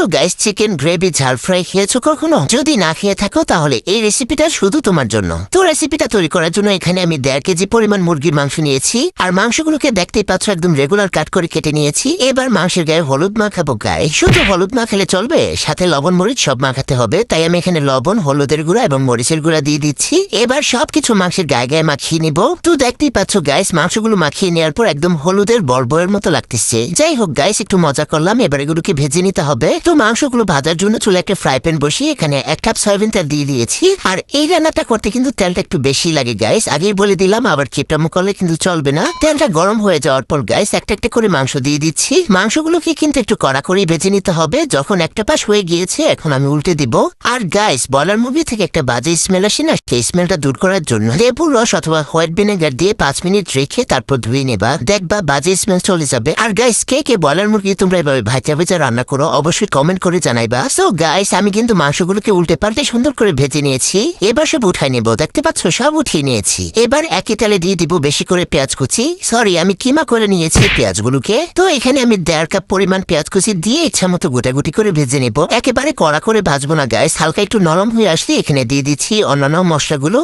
হলো guys chicken gravy ঝাল fry খেয়েছো কখনো? যদি না খেয়ে থাকো তাহলে এই রেসিপিটা শুধু তোমার জন্য। তো রেসিপিটা তৈরি করার জন্য এখানে আমি 1.5 কেজি পরিমাণ মুরগির মাংস নিয়েছি। আর মাংসগুলোকে দেখতেই পাচ্ছ একদম রেগুলার কাট করে কেটে নিয়েছি। এবার মাংসের গায়ে হলুদ মাখাবো গাইস। শুধু হলুদ মাখালে চলবে, সাথে লবণ মরিচ সব মাখাতে হবে। তাই আমি এখানে লবণ, হলুদের গুঁড়া এবং মরিচের গুঁড়া দিয়ে দিচ্ছি। এবার সবকিছু মাংসের গায়ে গায়ে মাখিয়ে নিব। তো দেখতেই পাচ্ছ গাইস মাংসগুলো মাখিয়ে নেওয়ার পর একদম হলুদের বলবয়ের মতো লাগতেছে। যাই হোক গাইস, একটু মজা করলাম। এবার এগুলোকে ভেজে নিতে হবে। তো মাংসগুলো ভাজার জন্য চুলে একটা ফ্রাই প্যান বসিয়ে এখানে 1 কাপ সয়াবিন তেল দিয়ে দিয়েছি। আর এই রান্নাটা করতে কিন্তু তেলটা একটু বেশি লাগে গাইস, আগেই বলে দিলাম। আবার চিপটামো করলে কিন্তু চলবে না। তেলটা গরম হয়ে যাওয়ার পর গাইস একটা একটা করে মাংস দিয়ে দিচ্ছি। মাংসগুলোকে কিন্তু একটু কড়া করে ভেজে নিতে হবে। যখন একটা পাশ হয়ে গিয়েছে এখন আমি উল্টে দিব। আর গাইস বলার মুভি থেকে একটা বাজে স্মেল আসে না, সেই স্মেলটা দূর করার জন্য লেবুর রস অথবা হোয়াইট ভিনেগার দিয়ে 5 মিনিট রেখে তারপর ধুয়ে নেবা, দেখবা বাজে স্মেল চলে যাবে। আর গাইস কে কে বলার মুরগি তোমরা এভাবে ভাজা ভেজা রান্না করো অবশ্যই কমেন্ট করে জানাইবা। সো গাইস আমি কিন্তু মাংসগুলোকে উল্টে পাল্টে সুন্দর করে ভেজে নিয়েছি। এবার সব উঠাই নেব, দেখতে পাচ্ছ সব উঠিয়ে নিয়েছি। এবার একই তেলে দিয়ে দিব বেশি করে পেঁয়াজ কুচি। সরি, আমি কিমা করে নিয়েছি পেঁয়াজগুলোকে। তো এখানে আমি 1.5 কাপ পরিমাণ পেঁয়াজ কুচি দিয়ে ইচ্ছা মতো গোটাগুটি করে ভেজে নেব। একেবারে কড়া করে ভাজবো না গাইস, হালকা একটু নরম হয়ে আসলে এখানে দিয়ে দিচ্ছি অন্যান্য মশলাগুলো।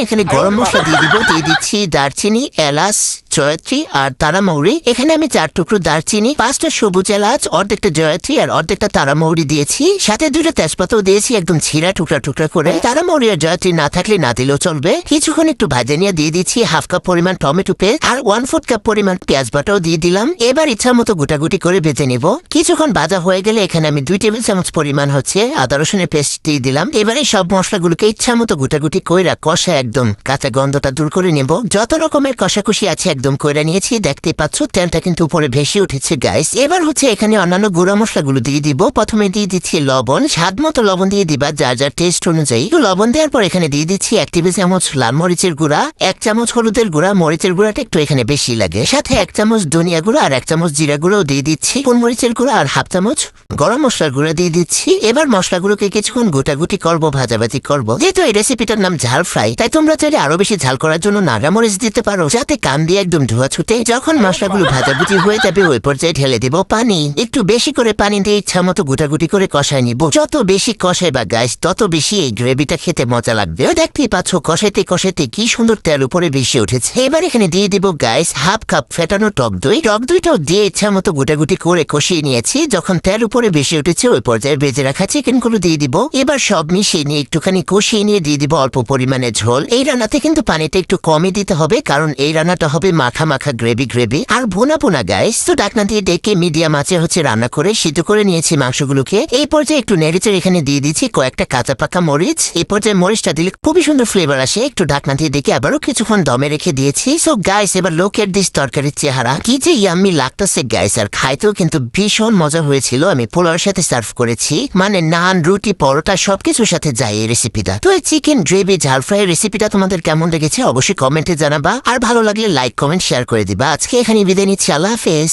এখানে গরম মশলা দিয়ে দিচ্ছি দারচিনি, এলাচ, জয়ত্রী আর তারামৌরি। এখানে আমি 4 টুকরো দারচিনি, 5টা সবুজ এলাচ, অর্ধেকটা জয়ত্রী আর অর্ধেকটা তারামৌরি দিয়েছি। সাথে 2টা তেজপাতাও দিয়েছি একদম ছিঁড়া টুকরা টুকরা করে। তারামৌরি আর জয়ত্রী না থাকলে না দিলেও চলবে। কিছুক্ষণ একটু ভাজে নিয়ে দিয়ে দিচ্ছি 1/2 কাপ পরিমাণ টমেটো পেস্ট আর 1/4 কাপ পরিমাণ পেঁয়াজ বাটাও দিয়ে দিলাম। এবার ইচ্ছা মতো গোটাগুটি করে ভেজে নেব। কিছুক্ষণ ভাজা হয়ে গেলে এখানে আমি 2 টেবিল চামচ পরিমাণ আদা রসুনের পেস্ট দিয়ে দিলাম। এবারে সব মশলাগুলোকে ইচ্ছা মতো গোটাগুটি কইরা কষা একদম কাঁচা গন্ধটা দূর করে নেব। যত রকমের কষাকষি আছে একদম কইরা নিয়েছি। দেখতে পাচ্ছ তেলটা কিন্তু উপরে ভেসে উঠেছে গাইস। এবার এখানে অন্যান্য গুঁড়া মশলাগুলো দিয়ে দিব। প্রথমে দিয়ে দিচ্ছি লবণ, স্বাদ মতো লবণ দিয়ে দিবা যার যার টেস্ট অনুযায়ী। লবণ দেওয়ার পর এখানে দিয়ে দিচ্ছি 1 টেবিল চামচ লাল মরিচের গুঁড়া, 1 চামচ হলুদের গুঁড়া, মরিচের গুঁড়াটা একটু এখানে বেশি লাগে। সাথে 1 চামচ ধনিয়া গুঁড়া আর 1 চামচ জিরা গুঁড়াও দিয়ে দিচ্ছি। মরিচের গুঁড়া আর 1/2 চামচ গরম মশলার গুঁড়া দিয়ে দিচ্ছি। এবার মশলাগুলোকে কিছুক্ষণ গোটাগুটি করবো, ভাজাভাজি করবো। যেহেতু এই রেসিপিটার নাম ঝাল ফ্রাই, তাই তোমরা চাইলে আরো বেশি ঝাল করার জন্য নাগামরিচ দিতে পারো, যাতে কান দিয়ে একদম ধোয়া ছুটে। যখন মশলাগুলো ভাজাভুজি হয়ে যাবে ওই পর্যায়ে ঢেলে দেবো পানি। একটু বেশি করে পানি দিয়ে ইচ্ছা মতো গোটাগুটি করে কষাই নিব। যত বেশি কষাইবা গাইস তত বেশি এই গ্রেভিটা খেতে মজা লাগবে। দেখতেই পাচ্ছ কষাইতে কষাইতে কি সুন্দর তেল উপরে ভেসে উঠেছে। এবার এখানে দিয়ে দিব গাইস 1/2 কাপ ফেটানো টক দই। টক দইটাও দিয়ে ইচ্ছা মতো গোটাগুটি করে কষিয়ে নিয়েছি। যখন তেল উপরে ভেসে উঠেছে ওই পর্যায়ে ভেজে রাখা চিকেনগুলো দিয়ে দিব। এবার সব মিশিয়ে নিয়ে একটুখানি কষিয়ে নিয়ে দিয়ে দিব অল্প পরিমাণে ঝোল। এই রান্নাতে কিন্তু পানিটা একটু কমই দিতে হবে, কারণ এই রান্নাটা হবে মাখা মাখা গ্রেভি আর ভুনা ভুনা গাইস। তো ঢাকনা দিয়ে ডেকে মিডিয়াম আঁচে রান্না করে সিদ্ধ করে নিয়েছি মাংসগুলোকে। এই পর্যায়ে একটু নেড়েচেড়ে এখানে দিয়ে দিচ্ছি কয়েকটা কাঁচা পাকা মরিচ। এই পর্যায়ে মরিচটা দিলে খুবই সুন্দর ফ্লেভার আসে। একটু ঢাকনা দিয়ে ডেকে আবারও কিছুক্ষণ দমে রেখে দিয়েছি। সো গাইস এবার লোক এট দিস তরকারির চেহারা কি যে ইয়াম্মি লাগতেছে গাইস। আর খাইতেও কিন্তু ভীষণ মজা হয়েছিল। আমি পোলাওর সাথে সার্ভ করেছি, মানে নান, রুটি, পরোটা সবকিছুর সাথে যায় এই রেসিপিটা। তো এই চিকেন গ্রেভি ঝাল ফ্রাই রেসিপিটা তোমাদের কেমন লেগেছে অবশ্যই কমেন্টে জানাবা। আর ভালো লাগলে লাইক, কমেন্ট, শেয়ার করে দিবা। আজকে এখানে বিদায় নিচ্ছি। আল্লাহ হাফেজ।